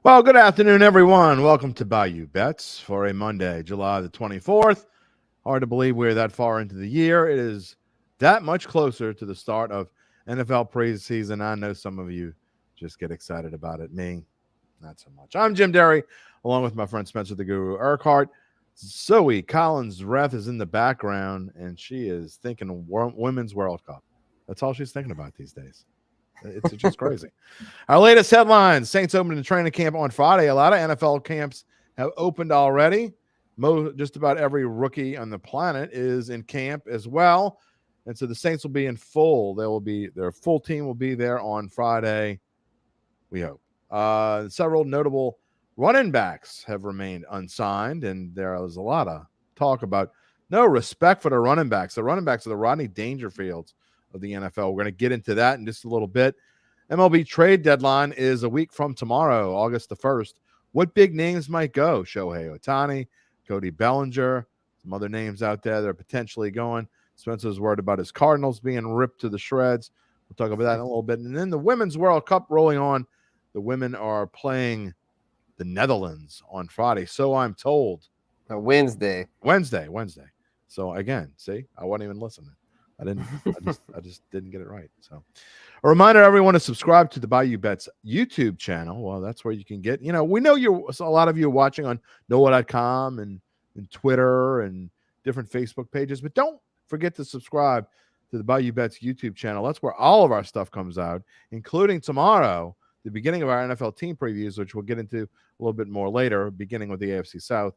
Well, good afternoon, everyone. Welcome to Bayou Bets for a Monday, July the 24th. Hard to believe we're that far into the year. It is that much closer to the start of NFL preseason. I know some of you just get excited about it. Me, not so much. I'm Jim Derry, along with my friend Spencer the Guru Urquhart. Zoe Collins-Reth is in the background, and she is thinking Women's World Cup. That's all she's thinking about these days. It's just crazy. Our latest headlines: Saints opened the training camp on Friday. A lot of NFL camps have opened already. Just about every rookie on the planet is in camp as well. And so the Saints will be in full. Their full team will be there on Friday, we hope. Several notable running backs have remained unsigned, and there is a lot of talk about no respect for the running backs. The running backs are the Rodney Dangerfields of the NFL. We're going to get into that in just a little bit. MLB trade deadline is a week from tomorrow, August the 1st. What big names might go? Shohei Ohtani, Cody Bellinger, some other names out there that are potentially going. Spencer's worried about his Cardinals being ripped to the shreds. We'll talk about that in a little bit. And then the Women's World Cup rolling on. The women are playing the Netherlands on Friday, so I'm told. Wednesday. So again, see, I wasn't even listening. I just didn't get it right. So a reminder to everyone to subscribe to the Bayou Bets YouTube channel. Well, that's where you can get, we know a lot of you are watching on NOLA.com and Twitter and different Facebook pages, but don't forget to subscribe to the Bayou Bets YouTube channel. That's where all of our stuff comes out, including tomorrow, the beginning of our NFL team previews, which we'll get into a little bit more later, beginning with the AFC South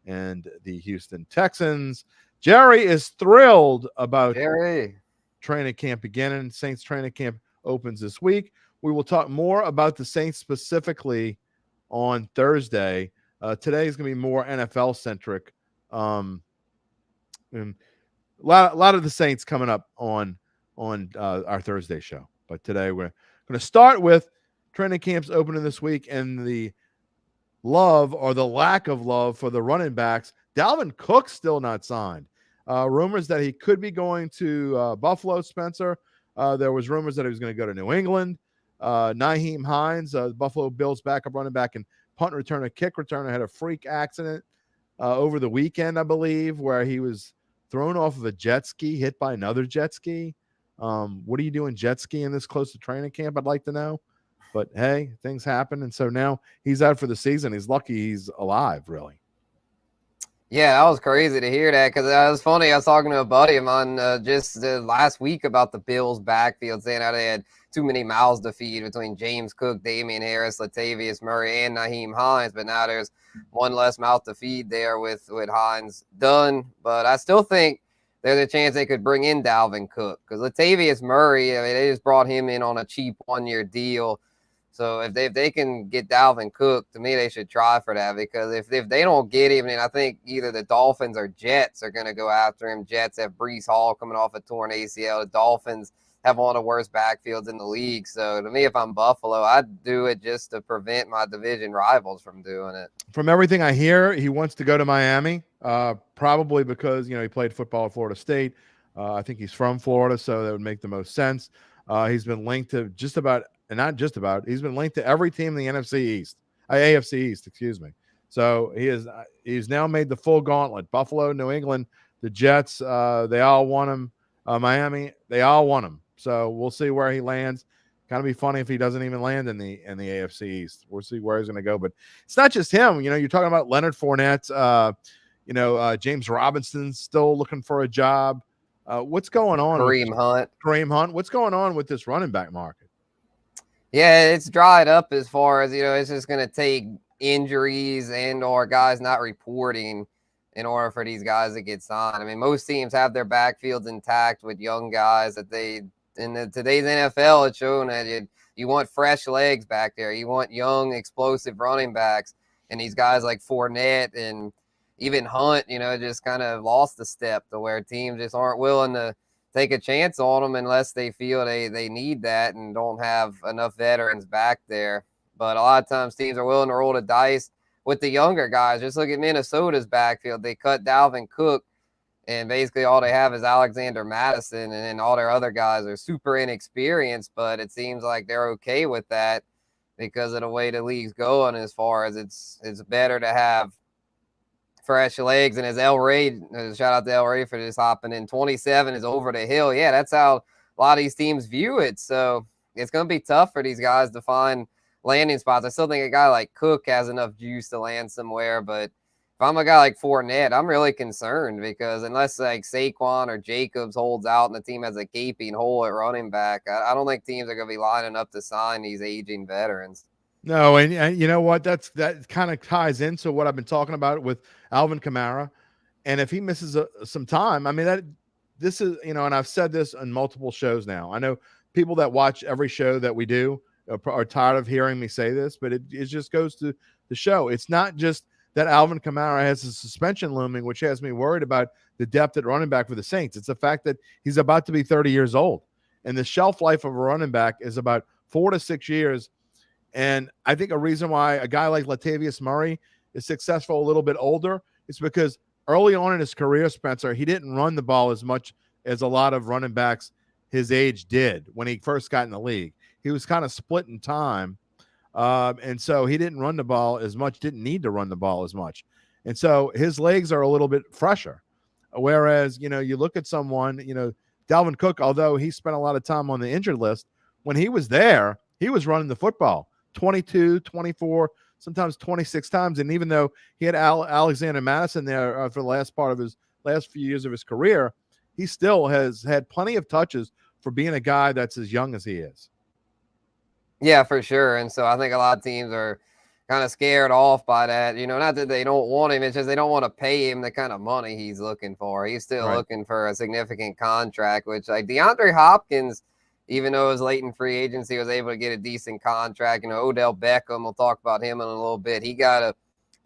and the Houston Texans. Jerry is thrilled about training camp beginning. Saints training camp opens this week. We will talk more about the Saints specifically on Thursday. Today is going to be more NFL-centric. And a lot of the Saints coming up on our Thursday show. But today we're going to start with training camps opening this week and the love or the lack of love for the running backs. Dalvin Cook still not signed. Rumors that he could be going to Buffalo, Spencer. There was rumors that he was going to go to New England. Nyheim Hines, Buffalo Bills backup running back and punt returner, kick returner, had a freak accident over the weekend, I believe, where he was thrown off of a jet ski, hit by another jet ski. What are you doing jet skiing this close to training camp? I'd like to know. But, hey, things happen. And so now he's out for the season. He's lucky he's alive, really. Yeah, that was crazy to hear that because it was funny. I was talking to a buddy of mine just last week about the Bills' backfield, saying how they had too many mouths to feed between James Cook, Damian Harris, Latavius Murray, and Nyheim Hines. But now there's one less mouth to feed there with Hines done. But I still think there's a chance they could bring in Dalvin Cook because Latavius Murray, I mean, they just brought him in on a cheap one-year deal. So if they can get Dalvin Cook, to me, they should try for that because if they don't get him, then I think either the Dolphins or Jets are going to go after him. Jets have Breece Hall coming off a torn ACL. The Dolphins have one of the worst backfields in the league. So to me, if I'm Buffalo, I'd do it just to prevent my division rivals from doing it. From everything I hear, he wants to go to Miami, probably because, he played football at Florida State. I think he's from Florida, so that would make the most sense. He's been linked to he's been linked to every team in the AFC East, excuse me. So he's now made the full gauntlet. Buffalo, New England, the Jets, they all want him. Miami, they all want him. So we'll see where he lands. Kind of be funny if he doesn't even land in the AFC East. We'll see where he's going to go. But it's not just him. You're talking about Leonard Fournette. James Robinson's still looking for a job. What's going on? Kareem Hunt. What's going on with this running back market? Yeah, it's dried up as far as, it's just going to take injuries and or guys not reporting in order for these guys to get signed. I mean, most teams have their backfields intact with young guys that today's NFL, it's showing that you want fresh legs back there. You want young, explosive running backs. And these guys like Fournette and even Hunt, just kind of lost the step to where teams just aren't willing to take a chance on them unless they feel they need that and don't have enough veterans back there. But a lot of times teams are willing to roll the dice with the younger guys. Just look at Minnesota's backfield. They cut Dalvin Cook, and basically all they have is Alexander Madison, and then all their other guys are super inexperienced, but it seems like they're okay with that. because of the way the league's going, as far as it's better to have fresh legs. And as El Ray, shout out to El Ray for just hopping in, 27 is over the hill. Yeah, that's how a lot of these teams view it. So it's going to be tough for these guys to find landing spots. I still think a guy like Cook has enough juice to land somewhere, but if I'm a guy like Fournette, I'm really concerned, because unless like Saquon or Jacobs holds out and the team has a gaping hole at running back, I don't think teams are going to be lining up to sign these aging veterans. No, and you know what? That kind of ties into what I've been talking about with Alvin Kamara. And if he misses some time, I mean, this is, and I've said this on multiple shows now. I know people that watch every show that we do are tired of hearing me say this, but it just goes to the show. It's not just that Alvin Kamara has a suspension looming, which has me worried about the depth at running back for the Saints. It's the fact that he's about to be 30 years old, and the shelf life of a running back is about 4 to 6 years. And I think a reason why a guy like Latavius Murray is successful a little bit older is because early on in his career, Spencer, he didn't run the ball as much as a lot of running backs his age did when he first got in the league. He was kind of split in time. And so he didn't run the ball as much, didn't need to run the ball as much. And so his legs are a little bit fresher. Whereas, you look at someone, Dalvin Cook, although he spent a lot of time on the injured list, when he was there, he was running the football 22, 24, sometimes 26 times. And even though he had Alexander Madison there for the last part of his last few years of his career, he still has had plenty of touches for being a guy that's as young as he is. Yeah, for sure. And so I think a lot of teams are kind of scared off by that. Not that they don't want him, it's just they don't want to pay him the kind of money he's looking for. He's still looking for a significant contract, which, like, DeAndre Hopkins, even though it was late in free agency, was able to get a decent contract. Odell Beckham, we'll talk about him in a little bit. He got a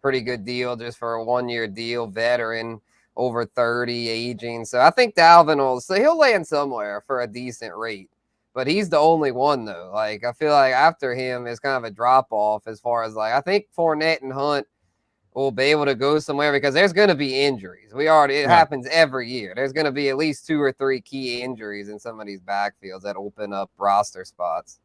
pretty good deal just for a 1-year deal, veteran, over 30, aging. So I think Dalvin he'll land somewhere for a decent rate. But he's the only one, though. Like, I feel like after him is kind of a drop-off as far as, like, I think Fournette and Hunt will be able to go somewhere, because there's going to be injuries. It happens every year. There's going to be at least 2 or 3 key injuries in some of these backfields that open up roster spots.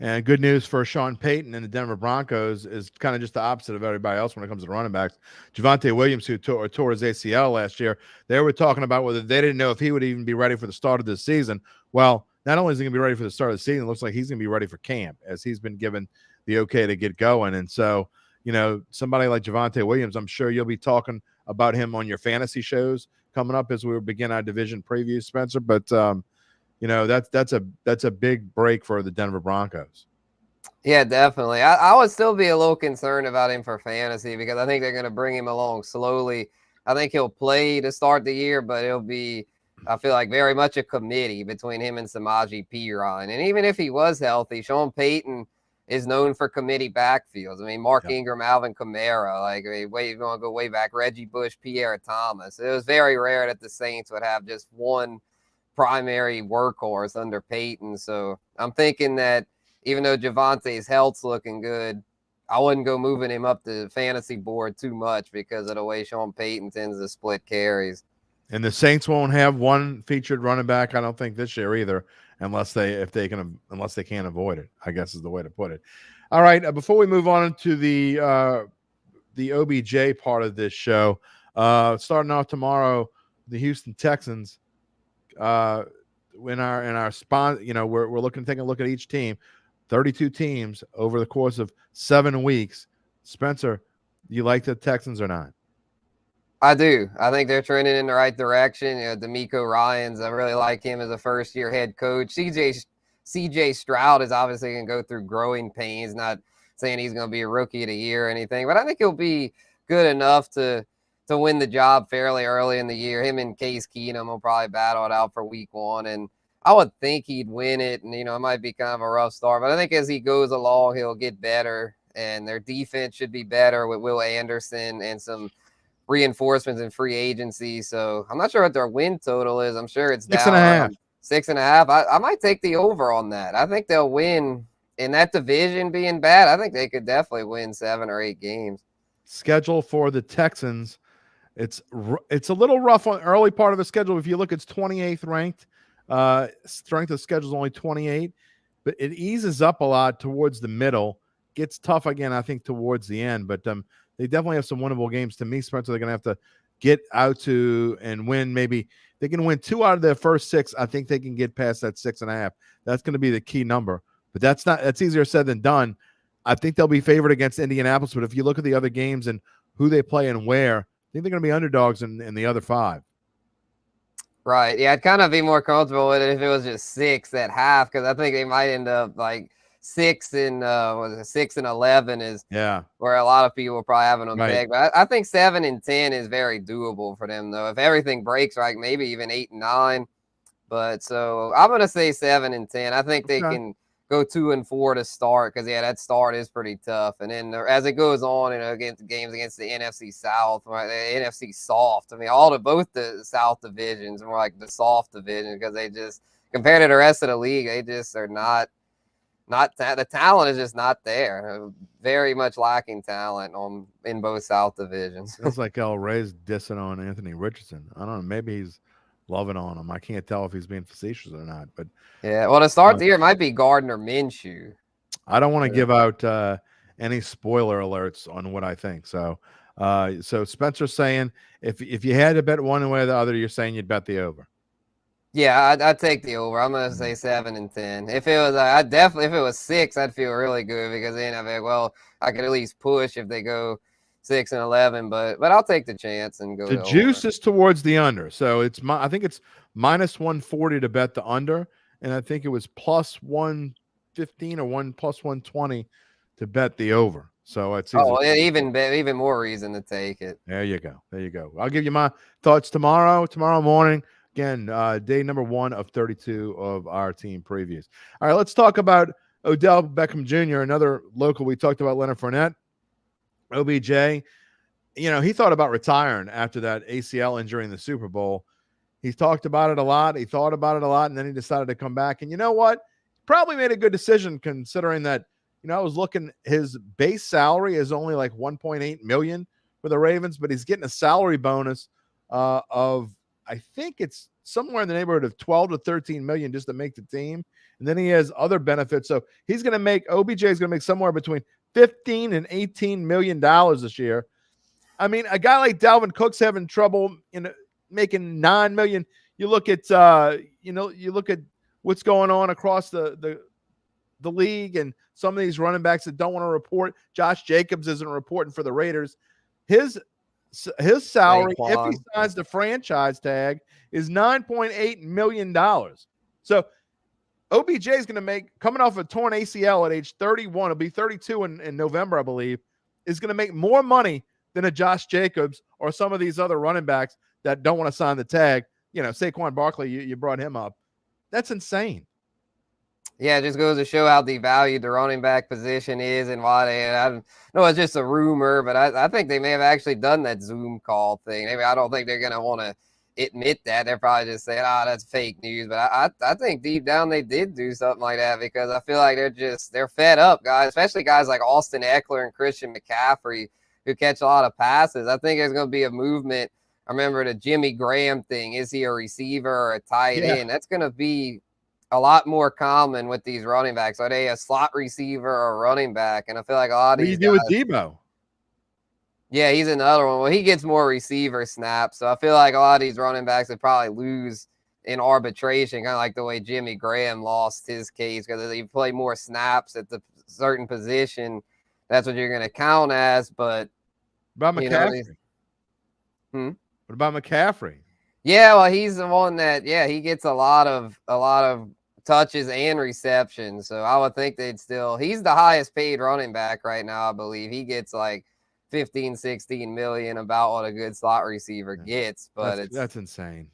And good news for Sean Payton and the Denver Broncos is kind of just the opposite of everybody else when it comes to running backs. Javonte Williams, who tore his ACL last year, they were talking about whether they didn't know if he would even be ready for the start of this season. Well, not only is he going to be ready for the start of the season, it looks like he's going to be ready for camp, as he's been given the okay to get going. And so, somebody like Javonte Williams, I'm sure you'll be talking about him on your fantasy shows coming up as we begin our division preview, Spencer. But, that's a big break for the Denver Broncos. Yeah, definitely. I would still be a little concerned about him for fantasy, because I think they're going to bring him along slowly. I think he'll play to start the year, but it'll be, I feel like, very much a committee between him and Samaje Perine. And even if he was healthy, Sean Payton is known for committee backfields. I mean, Mark Ingram, Alvin Kamara, like, you want to go way back, Reggie Bush, Pierre Thomas. It was very rare that the Saints would have just one primary workhorse under Payton. So I'm thinking that even though Javonte's health's looking good, I wouldn't go moving him up the fantasy board too much because of the way Sean Payton tends to split carries. And the Saints won't have one featured running back, I don't think, this year either, unless they can't avoid it, I guess is the way to put it. All right, before we move on to the OBJ part of this show, starting off tomorrow, the Houston Texans, in our spot, we're taking a look at each team, 32 teams over the course of 7 weeks. Spencer, do you like the Texans or not? I do. I think they're trending in the right direction. D'Amico Ryans, I really like him as a first-year head coach. CJ Stroud is obviously going to go through growing pains, not saying he's going to be a rookie of the year or anything, but I think he'll be good enough to win the job fairly early in the year. Him and Case Keenum will probably battle it out for week 1, and I would think he'd win it, and, it might be kind of a rough start, but I think as he goes along, he'll get better, and their defense should be better with Will Anderson and some reinforcements in free agency. So I'm not sure what their win total is. I'm sure it's 6.5. 6.5. I might take the over on that. I think they'll win in that division being bad. I think they could definitely win 7 or 8 games. Schedule for the Texans. It's a little rough on early part of the schedule. If you look, it's 28th ranked. Strength of schedule is only 28. but it eases up a lot towards the middle. Gets tough again, I think, towards the end. But they definitely have some winnable games. To me, Spencer, they're going to have to get out to and win. Maybe they can win 2 out of their first 6. I think they can get past that 6.5. That's going to be the key number. But that's easier said than done. I think they'll be favored against Indianapolis. But if you look at the other games and who they play and where, I think they're going to be underdogs in the other 5. Right. Yeah, I'd kind of be more comfortable with it if it was just 6 at half, because I think they might end up like 6 and 11 is where a lot of people are probably having them pegged. But I think 7 and 10 is very doable for them, though. If everything breaks right, maybe even 8 and 9. But so I'm gonna say 7 and 10. I think they can go 2 and 4 to start, because that start is pretty tough. And then as it goes on, against games against the NFC South, right, the NFC Soft. I mean, both the South divisions are more like the soft division, because they just, compared to the rest of the league, they just are not the talent is just not there. Very much lacking talent in both South divisions. Feels like El Rey's dissing on Anthony Richardson. I don't know. Maybe he's loving on him. I can't tell if he's being facetious or not. But yeah, well, to start the year, it might be Gardner Minshew. I don't want to give out any spoiler alerts on what I think. So Spencer's saying if you had to bet one way or the other, you're saying you'd bet the over. Yeah, I'd take the over. I'm gonna say 7 and 10. If it was, if it was 6, I'd feel really good, because then I'd be like, well, I could at least push if they go 6 and 11. But I'll take the chance and go. The juice is towards the under, so I think it's minus 140 to bet the under, and I think it was plus 115 or plus 120 to bet the over. So it's even more reason to take it. There you go. I'll give you my thoughts tomorrow morning. Again, day number 1 of 32 of our team previews. All right, let's talk about Odell Beckham Jr., another local. We talked about Leonard Fournette, OBJ. He thought about retiring after that ACL injury in the Super Bowl. He talked about it a lot. He thought about it a lot, and then he decided to come back. And you know what? Probably made a good decision, considering that, I was looking, his base salary is only like $1.8 million for the Ravens, but he's getting a salary bonus of, I think it's somewhere in the neighborhood of 12 to 13 million just to make the team. And then he has other benefits. So OBJ is going to make somewhere between 15 and 18 million dollars this year. I mean, a guy like Dalvin Cook's having trouble making 9 million. You look at you look at what's going on across the league, and some of these running backs that don't want to report. Josh Jacobs isn't reporting for the Raiders. His salary, if he signs the franchise tag, is $9.8 million. So OBJ is going to make, coming off a torn ACL at age 31, he'll be 32 in November, I believe, is going to make more money than a Josh Jacobs or some of these other running backs that don't want to sign the tag. Saquon Barkley, you brought him up. That's insane. Yeah, it just goes to show how devalued the running back position is, and why I know it's just a rumor, but I think they may have actually done that Zoom call thing. Maybe I don't think they're going to want to admit that. They're probably just saying, that's fake news. But I think deep down they did do something like that, because I feel like they're fed up, guys, especially guys like Austin Eckler and Christian McCaffrey, who catch a lot of passes. I think there's going to be a movement. I remember the Jimmy Graham thing. Is he a receiver or a tight end? That's going to be a lot more common with these running backs. Are they a slot receiver or a running back? And I feel like a lot of these guys. What do you do with Debo? Yeah, he's another one. Well, he gets more receiver snaps. So I feel like a lot of these running backs would probably lose in arbitration, kind of like the way Jimmy Graham lost his case, because if you play more snaps at the certain position, that's what you're going to count as. But about McCaffrey? What about McCaffrey? Yeah, well, he's the one that, he gets a lot of touches and receptions. So I would think he's the highest paid running back right now, I believe. He gets like 15, 16 million, about what a good slot receiver gets. But that's insane.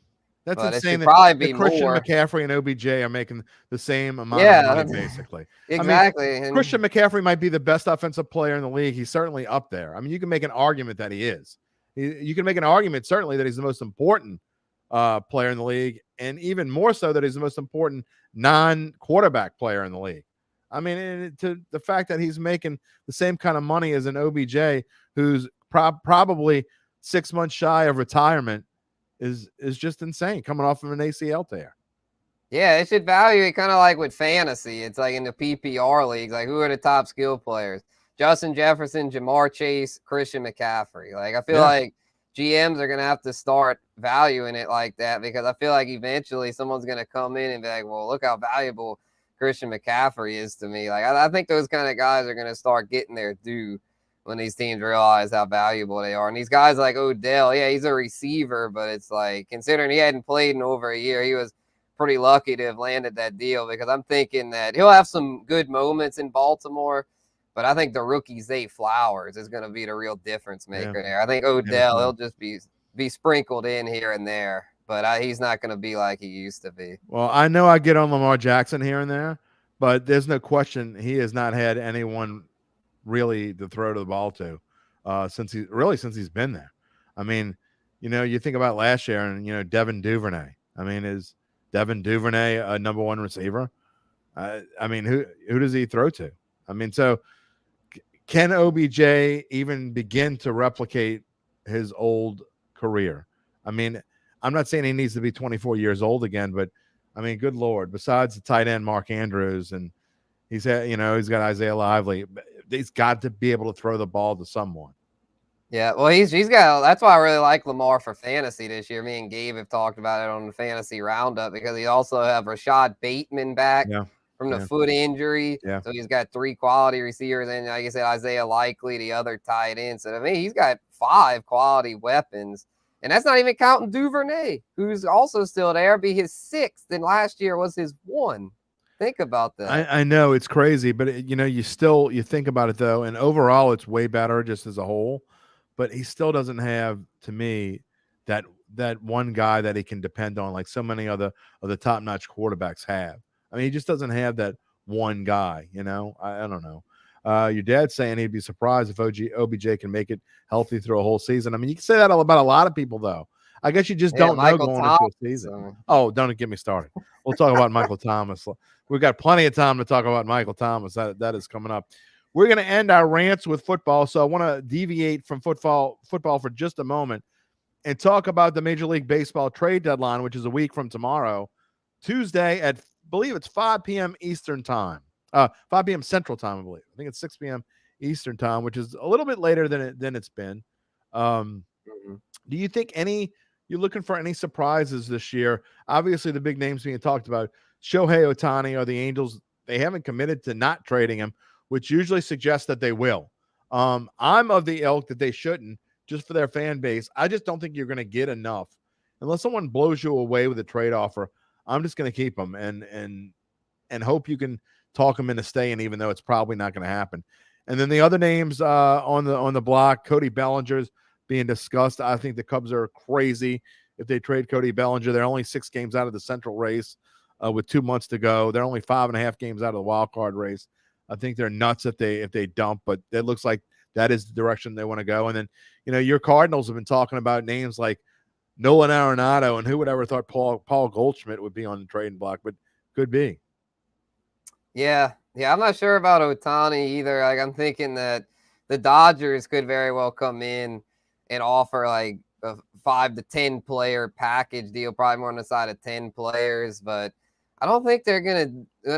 That's but insane. It should probably be Christian more. McCaffrey and OBJ are making the same amount of money, basically. Exactly. I mean, Christian McCaffrey might be the best offensive player in the league. He's certainly up there. I mean, you can make an argument that he is. You can make an argument, certainly, that he's the most important player in the league, and even more so that he's the most important non-quarterback player in the league. I mean, to the fact that he's making the same kind of money as an OBJ, who's probably 6 months shy of retirement, is just insane, coming off of an ACL tear. Yeah, they should value it kind of like with fantasy. It's like in the PPR leagues, like who are the top skill players? Justin Jefferson, Jamar Chase, Christian McCaffrey. Like I feel Yeah. like GMs are gonna have to start valuing it like that because I feel like eventually someone's gonna come in and be like, well, look how valuable Christian McCaffrey is to me. Like I think those kind of guys are gonna start getting their due when these teams realize how valuable they are. And these guys like Odell, yeah, he's a receiver, but it's like considering he hadn't played in over a year, he was pretty lucky to have landed that deal because I'm thinking that he'll have some good moments in Baltimore, but I think the rookie Zay Flowers is going to be the real difference maker there. I think Odell, he'll just be sprinkled in here and there, but he's not going to be like he used to be. Well, I know I get on Lamar Jackson here and there, but there's no question he has not had anyone really to throw to the ball to since he's been there. I mean, you think about last year and Devin Duvernay. I mean, is Devin Duvernay a number one receiver? I mean, who does he throw to? I mean, so can OBJ even begin to replicate his old career? I mean, I'm not saying he needs to be 24 years old again, but I mean, good Lord, besides the tight end Mark Andrews and he's got Isaiah Lively, he's got to be able to throw the ball to someone. Yeah, well, he's got. That's why I really like Lamar for fantasy this year. Me and Gabe have talked about it on the fantasy roundup because he also have Rashad Bateman back from the foot injury. Yeah. So he's got 3 quality receivers, and like I said, Isaiah Likely, the other tight end. So I mean, he's got 5 quality weapons, and that's not even counting Duvernay, who's also still there. Be his 6th, and last year was his 1. Think about that. I know it's crazy, but you think about it though, and overall, it's way better just as a whole. But he still doesn't have, to me, that one guy that he can depend on, like so many other of the top notch quarterbacks have. I mean, he just doesn't have that one guy. I don't know. Your dad's saying he'd be surprised if OBJ can make it healthy through a whole season. I mean, you can say that about a lot of people, though. I guess you just don't know going into a season. Oh, don't get me started. We'll talk about Michael Thomas. We've got plenty of time to talk about Michael Thomas. That is coming up. We're going to end our rants with football, so I want to deviate from football for just a moment and talk about the Major League Baseball trade deadline, which is a week from tomorrow, Tuesday at, I believe it's 5 p.m. Eastern time, 5 p.m. Central time, I believe. I think it's 6 p.m. Eastern time, which is a little bit later than it's been. Do you think you're looking for any surprises this year? Obviously, the big names being talked about, Shohei Ohtani or the Angels, they haven't committed to not trading him, which usually suggests that they will. I'm of the ilk that they shouldn't, just for their fan base. I just don't think you're going to get enough. Unless someone blows you away with a trade offer, I'm just going to keep them and hope you can talk them into staying, even though it's probably not going to happen. And then the other names on the block, Cody Bellinger's being discussed. I think the Cubs are crazy if they trade Cody Bellinger. They're only 6 games out of the Central race with 2 months to go. They're only 5.5 games out of the wild card race. I think they're nuts if they dump, but it looks like that is the direction they want to go. And then, your Cardinals have been talking about names like Nolan Arenado, and who would ever thought Paul Goldschmidt would be on the trading block, but could be. Yeah, I'm not sure about Ohtani either. Like, I'm thinking that the Dodgers could very well come in and offer like a 5 to 10 player package deal, probably more on the side of 10 players, but I don't think they're gonna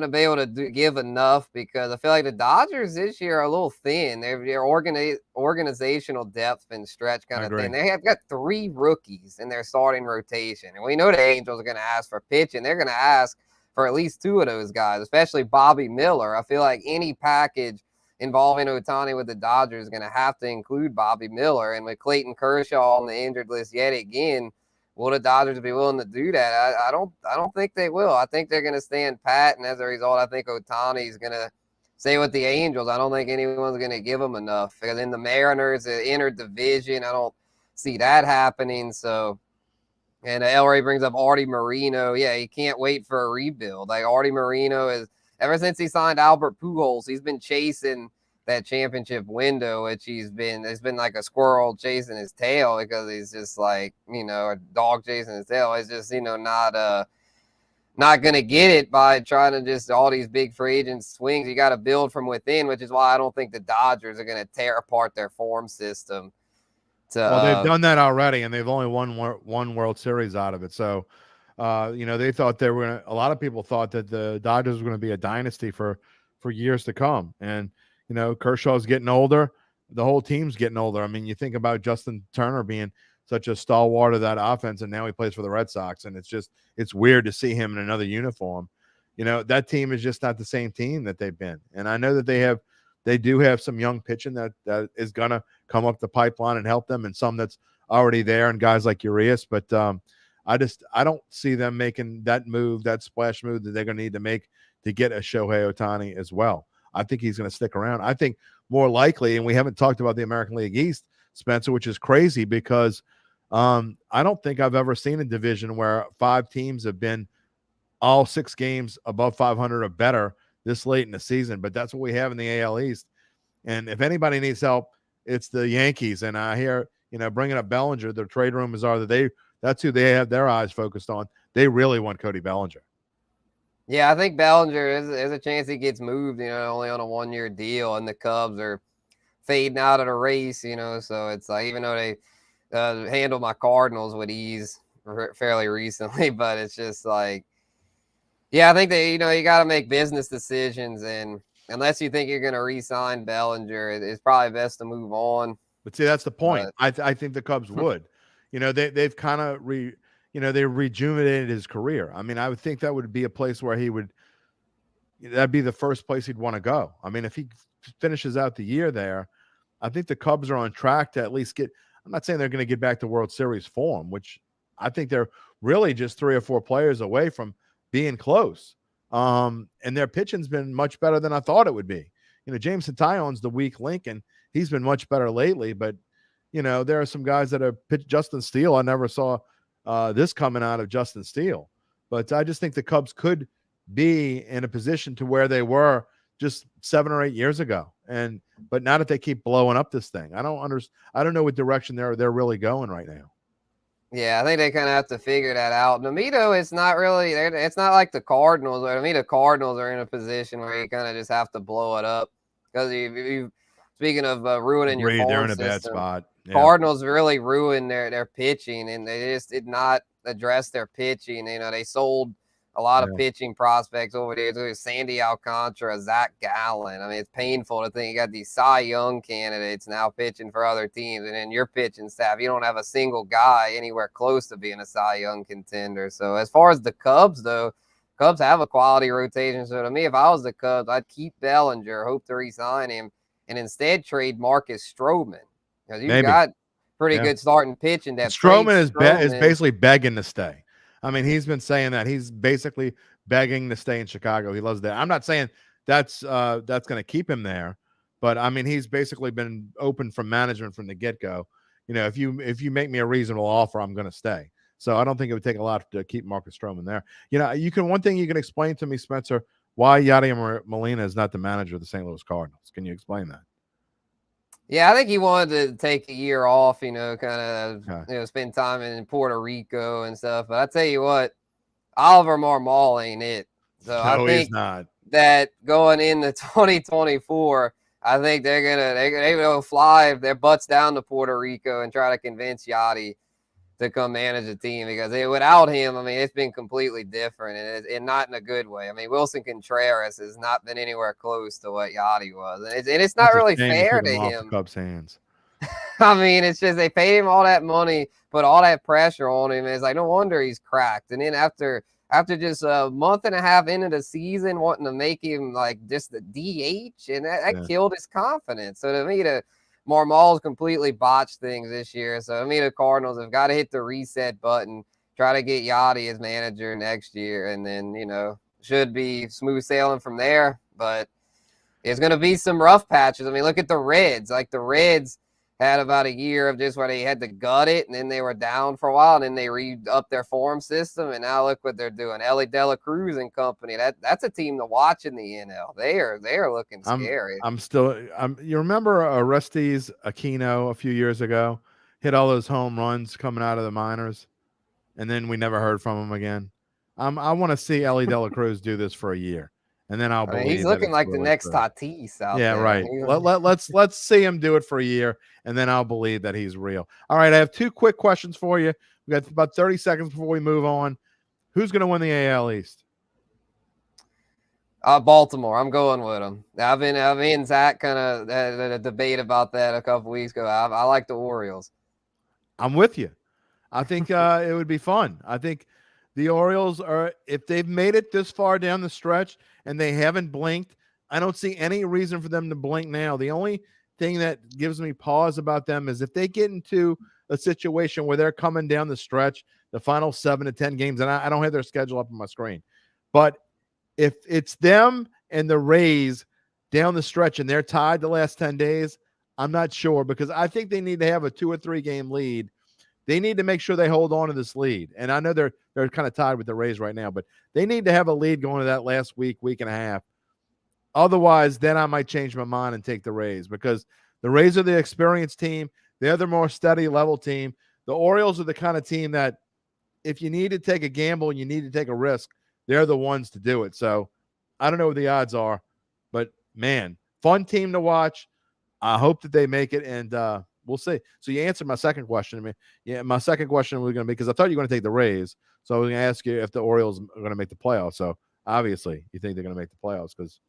be able to give enough because I feel like the Dodgers this year are a little thin. Their organizational depth's been stretched kind of thin. They have got 3 rookies in their starting rotation, and we know the Angels are going to ask for pitching. They're going to ask for at least 2 of those guys, especially Bobby Miller. I feel like any package involving Ohtani with the Dodgers is going to have to include Bobby Miller, and with Clayton Kershaw on the injured list yet again. Will the Dodgers be willing to do that? I don't think they will. I think they're going to stand pat, and as a result, I think Ohtani is going to stay with the Angels. I don't think anyone's going to give him enough. Because in the Mariners, the interdivision, I don't see that happening. So, and El Rey brings up Artie Moreno. Yeah, he can't wait for a rebuild. Like Artie Moreno is, ever since he signed Albert Pujols, he's been chasing that championship window, which it's been like a squirrel chasing his tail because he's just like, a dog chasing his tail. It's just, not going to get it by trying to just all these big free agent swings. You got to build from within, which is why I don't think the Dodgers are going to tear apart their farm system. Well, they've done that already, and they've only won one World Series out of it. So They thought they were gonna, a lot of people thought that the Dodgers were going to be a dynasty for years to come. And, Kershaw's getting older. The whole team's getting older. I mean, you think about Justin Turner being such a stalwart of that offense, and now he plays for the Red Sox. And it's weird to see him in another uniform. That team is just not the same team that they've been. And I know that they do have some young pitching that is going to come up the pipeline and help them, and some that's already there, and guys like Urias. But I don't see them making that move, that splash move that they're going to need to make to get a Shohei Ohtani as well. I think he's going to stick around. I think more likely, and we haven't talked about the American League East, Spencer, which is crazy because I don't think I've ever seen a division where 5 teams have been all 6 games above 500 or better this late in the season. But that's what we have in the AL East. And if anybody needs help, it's the Yankees. And I hear, bringing up Bellinger, the trade rumors are that that's who they have their eyes focused on. They really want Cody Bellinger. Yeah, I think Bellinger, there's a chance he gets moved, only on a 1-year deal, and the Cubs are fading out of the race, so it's like, even though they handled my Cardinals with ease fairly recently, but it's just like, yeah, I think that, you got to make business decisions, and unless you think you're going to re-sign Bellinger, it's probably best to move on. But see, that's the point. I think the Cubs would. They've kind of they rejuvenated his career. I mean, I would think that would be a place where that'd be the first place he'd want to go. I mean, if he finishes out the year there, I think the Cubs are on track to at least I'm not saying they're going to get back to World Series form, which I think they're really just 3 or 4 players away from being close. And their pitching's been much better than I thought it would be. James Taillon's the weak link, and he's been much better lately. But, there are some guys that have pitched. Justin Steele, I never saw this coming out of Justin Steele. But I just think the Cubs could be in a position to where they were just 7 or 8 years ago. But now that they keep blowing up this thing, I don't know what direction they're really going right now. Yeah, I think they kind of have to figure that out. To me, though, it's not like the Cardinals. To me, the Cardinals are in a position where you kind of just have to blow it up. Because speaking of ruining your farm they're in a system, bad spot. Yeah. Cardinals really ruined their pitching, and they just did not address their pitching. They sold a lot of pitching prospects over there. There's Sandy Alcantara, Zach Gallen. I mean, it's painful to think you got these Cy Young candidates now pitching for other teams, and in your pitching staff, you don't have a single guy anywhere close to being a Cy Young contender. So as far as the Cubs, though, Cubs have a quality rotation. So to me, if I was the Cubs, I'd keep Bellinger, hope to re-sign him, and instead trade Marcus Stroman. Because you've got pretty good starting pitching depth. Stroman is basically begging to stay. I mean, he's been saying that. He's basically begging to stay in Chicago. He loves that. I'm not saying that's going to keep him there, but I mean, he's basically been open from management from the get-go. If you make me a reasonable offer, I'm going to stay. So I don't think it would take a lot to keep Marcus Stroman there. One thing you can explain to me, Spencer, why Yadier Molina is not the manager of the St. Louis Cardinals. Can you explain that? Yeah, I think he wanted to take a year off, kind of, spend time in Puerto Rico and stuff. But I tell you what, Oliver Marmol ain't it. So I think he's not. That going into 2024, I think they're gonna fly their butts down to Puerto Rico and try to convince Yachty to come manage the team, because without him, I mean, it's been completely different, and not in a good way. I mean, Wilson Contreras has not been anywhere close to what Yachty was, and it's not really fair to him. The Cubs' hands. I mean, it's just they paid him all that money, put all that pressure on him, and it's like no wonder he's cracked. And then after just a month and a half into the season, wanting to make him like just the DH, and that killed his confidence. So to me, Marmol's completely botched things this year. So, the Cardinals have got to hit the reset button, try to get Yachty as manager next year, and then, should be smooth sailing from there. But it's going to be some rough patches. I mean, look at the Reds. Like, the Reds had about a year of just where they had to gut it, and then they were down for a while, and then they re-upped their farm system, and now look what they're doing. Ellie De La Cruz and company. That's a team to watch in the NL. They are looking scary. You remember Orestes Aquino a few years ago? Hit all those home runs coming out of the minors, and then we never heard from him again. I want to see Ellie De La Cruz do this for a year. And then I'll believe he's looking like the next Tatis out there. Yeah, right. Let's see him do it for a year, and then I'll believe that he's real. All right, I have 2 quick questions for you. We got about 30 seconds before we move on. Who's going to win the AL East? Baltimore. I'm going with them. Me and Zach kind of had a debate about that a couple weeks ago. I like the Orioles. I'm with you. I think it would be fun. I think the Orioles are, if they've made it this far down the stretch and they haven't blinked, I don't see any reason for them to blink now. The only thing that gives me pause about them is if they get into a situation where they're coming down the stretch, the final 7 to 10 games, and I don't have their schedule up on my screen, but if it's them and the Rays down the stretch and they're tied the last 10 days, I'm not sure, because I think they need to have a 2 or 3 game lead. They need to make sure they hold on to this lead. And I know they're kind of tied with the Rays right now, but they need to have a lead going to that last week and a half. Otherwise, then I might change my mind and take the Rays, because the Rays are the experienced team. They're the more steady level team. The Orioles are the kind of team that if you need to take a gamble and you need to take a risk, they're the ones to do it. So I don't know what the odds are, but man, fun team to watch. I hope that they make it, and we'll see. So you answered my second question to me. Yeah, my second question was going to be, because I thought you were going to take the Rays. So I was going to ask you if the Orioles are going to make the playoffs. So obviously you think they're going to make the playoffs, because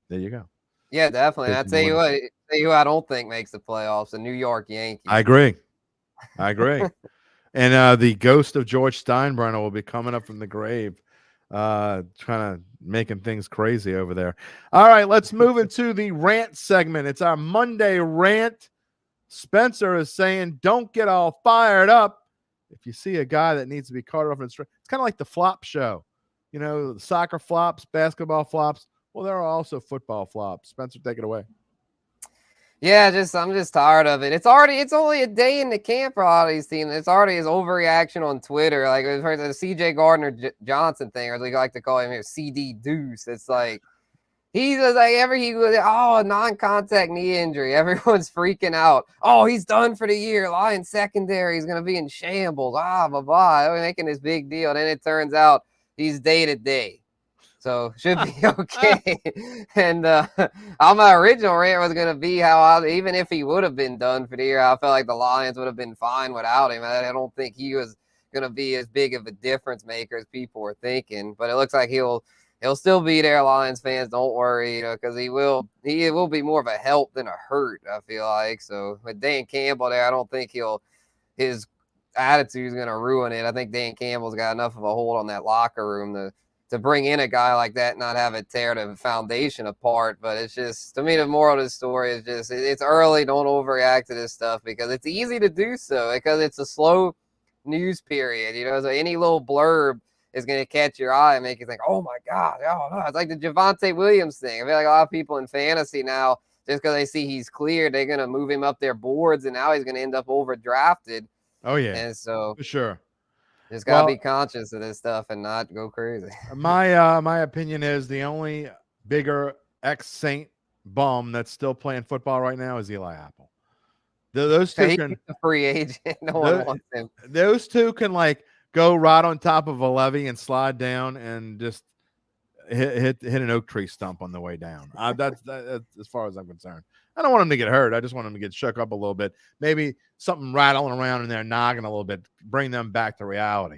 there you go. Yeah, definitely. And I tell you what, I don't think makes the playoffs, the New York Yankees. I agree. And the ghost of George Steinbrenner will be coming up from the grave, trying to making things crazy over there. All right, let's move into the rant segment. It's our Monday rant. Spencer is saying, don't get all fired up if you see a guy that needs to be carted off in the street. It's kind of like the flop show. You know, soccer flops, basketball flops. Well, there are also football flops. Spencer, take it away. Yeah, I'm just tired of it. It's only a day in the camp for a lot of these teams. It's already his overreaction on Twitter. Like the CJ Gardner Johnson thing, or as we like to call him here, CD Deuce. It's like he's like a non-contact knee injury. Everyone's freaking out. Oh, he's done for the year. Lions secondary is gonna be in shambles. Blah blah. They're making this big deal. And then it turns out he's day to day. So should be okay. And my original rant was going to be how even if he would have been done for the year, I felt like the Lions would have been fine without him. I don't think he was going to be as big of a difference maker as people were thinking. But it looks like he'll still be there, Lions fans. Don't worry, because he will be more of a help than a hurt, I feel like. So with Dan Campbell there, I don't think his attitude is going to ruin it. I think Dan Campbell's got enough of a hold on that locker room to bring in a guy like that, not have it tear the foundation apart. But it's just, to me, the moral of the story is just, it's early. Don't overreact to this stuff, because it's easy to do so, because it's a slow news period. So any little blurb is going to catch your eye and make you think, oh my God, oh no. It's like the Javonte Williams thing. I feel like a lot of people in fantasy now, just because they see he's cleared, they're going to move him up their boards, and now he's going to end up overdrafted. Oh yeah. And so for sure. Just gotta be conscious of this stuff and not go crazy. My opinion is the only bigger ex-Saint bum that's still playing football right now is Eli Apple. Those two can a free agent. No one wants him. Those two can like go right on top of a levee and slide down and just hit an oak tree stump on the way down. That's as far as I'm concerned. I don't want him to get hurt. I just want him to get shook up a little bit. Maybe something rattling around in their noggin a little bit. Bring them back to reality.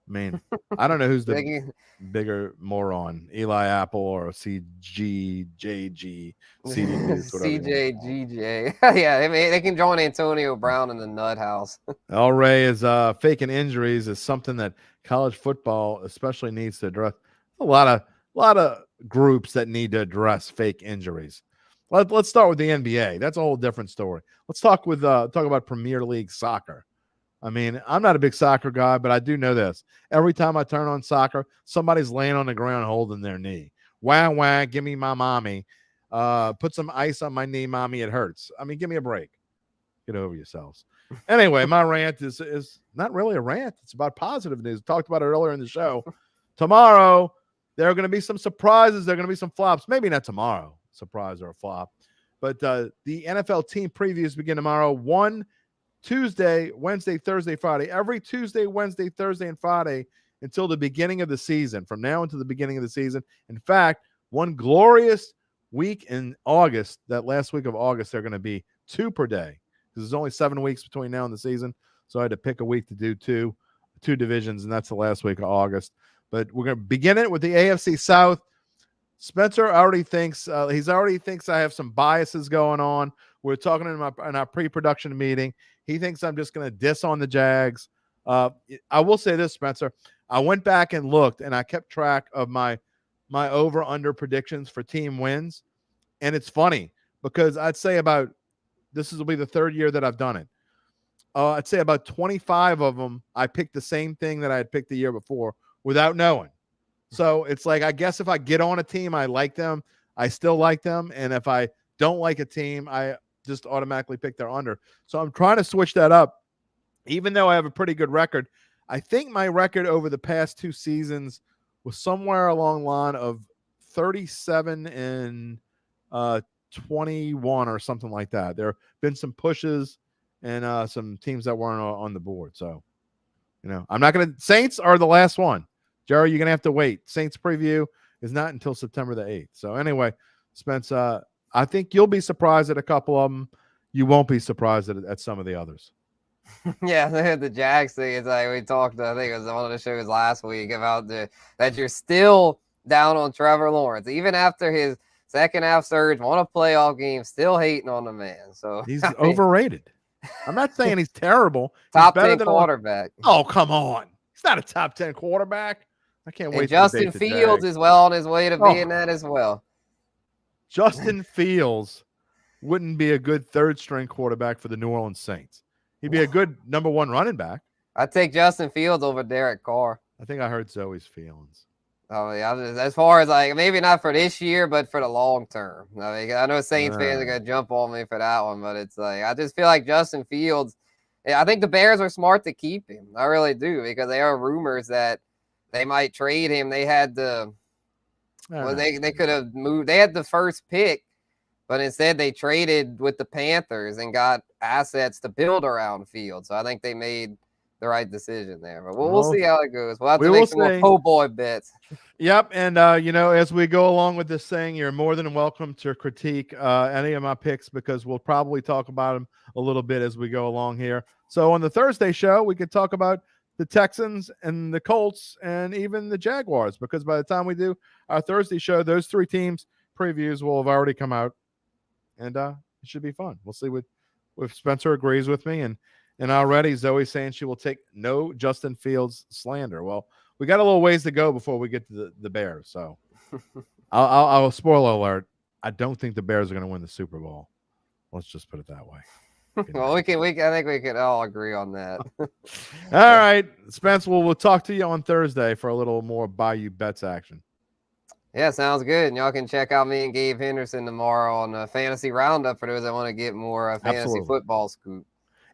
I mean, I don't know who's the bigger moron, Eli Apple or CGJG, CJGJ. Yeah, I mean, they can join Antonio Brown in the nut house. El Rey is faking injuries is something that college football especially needs to address. A lot of groups that need to address fake injuries. Let's start with the NBA. That's a whole different story. Let's talk about Premier League soccer. I mean, I'm not a big soccer guy, but I do know this. Every time I turn on soccer, somebody's laying on the ground holding their knee. Wah, give me my mommy. Put some ice on my knee, mommy, it hurts. I mean, give me a break. Get over yourselves. Anyway, my rant is not really a rant. It's about positive news. Talked about it earlier in the show. Tomorrow, there are going to be some surprises. There are going to be some flops. Maybe not tomorrow, surprise or a flop. But the NFL team previews begin tomorrow. One Tuesday, Wednesday, Thursday, Friday. Every Tuesday, Wednesday, Thursday, and Friday until the beginning of the season. From now until the beginning of the season. In fact, one glorious week in August, that last week of August, they're going to be 2 per day. Because there's only 7 weeks between now and the season. So I had to pick a week to do 2 two divisions, and that's the last week of August. But we're going to begin it with the AFC South. Spencer already thinks I have some biases going on. We're talking in our pre-production meeting. He thinks I'm just going to diss on the Jags. I will say this, Spencer. I went back and looked, and I kept track of my over-under predictions for team wins. And it's funny because I'd say this will be the third year that I've done it. I'd say about 25 of them, I picked the same thing that I had picked the year before without knowing. So it's like, I guess if I get on a team, I like them, I still like them. And if I don't like a team, I just automatically pick their under. So I'm trying to switch that up. Even though I have a pretty good record, I think my record over the past two seasons was somewhere along the line of 37 and 21 or something like that. There have been some pushes and some teams that weren't on the board. So, I'm not going to – Saints are the last one. Jerry, you're going to have to wait. Saints preview is not until September the 8th. So, anyway, Spence, I think you'll be surprised at a couple of them. You won't be surprised at some of the others. Yeah, the Jags thing is like we talked, I think it was one of the shows last week about that you're still down on Trevor Lawrence. Even after his second half surge, won a playoff game, still hating on the man. So he's overrated. I'm not saying he's terrible. Top 10 quarterback. Oh, come on. He's not a top 10 quarterback. I can't wait. Justin Fields is well on his way to being that as well. Justin Fields wouldn't be a good third string quarterback for the New Orleans Saints. He'd be a good number one running back. I'd take Justin Fields over Derek Carr. I think I heard Zoe's feelings. Oh, yeah. As far as maybe not for this year, but for the long term. I know Saints fans are going to jump on me for that one, but it's I just feel like Justin Fields, I think the Bears are smart to keep him. I really do, because there are rumors that they might trade him. They had they could have moved. They had the first pick, but instead they traded with the Panthers and got assets to build around Fields. So I think they made the right decision there. But we'll see how it goes. We'll have to make some more po' boy bets. Yep. And, as we go along with this thing, you're more than welcome to critique any of my picks, because we'll probably talk about them a little bit as we go along here. So on the Thursday show, we could talk about the Texans and the Colts and even the Jaguars, because by the time we do our Thursday show, those three teams previews will have already come out, and it should be fun. We'll see if Spencer agrees with me, and already Zoe's saying she will take no Justin Fields slander. Well, we got a little ways to go before we get to the Bears. So I'll spoiler alert. I don't think the Bears are going to win the Super Bowl. Let's just put it that way. Well, I think we can all agree on that. All right, Spence, we'll talk to you on Thursday for a little more Bayou Bets action. Yeah, sounds good. And y'all can check out me and Gabe Henderson tomorrow on the Fantasy Roundup for those that want to get more fantasy football scoop.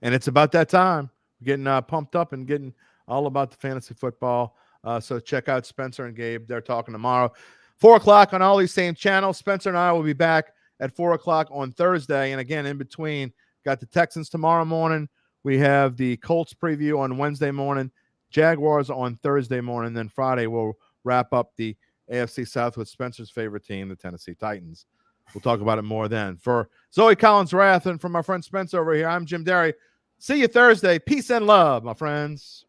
And it's about that time. We're getting pumped up and getting all about the fantasy football. So check out Spencer and Gabe. They're talking tomorrow. 4 o'clock on all these same channels. Spencer and I will be back at 4 o'clock on Thursday. And again, in between, got the Texans tomorrow morning. We have the Colts preview on Wednesday morning. Jaguars on Thursday morning. Then Friday, we'll wrap up the AFC South with Spencer's favorite team, the Tennessee Titans. We'll talk about it more then. For Zoe Collins-Rath and from my friend Spencer over here, I'm Jim Derry. See you Thursday. Peace and love, my friends.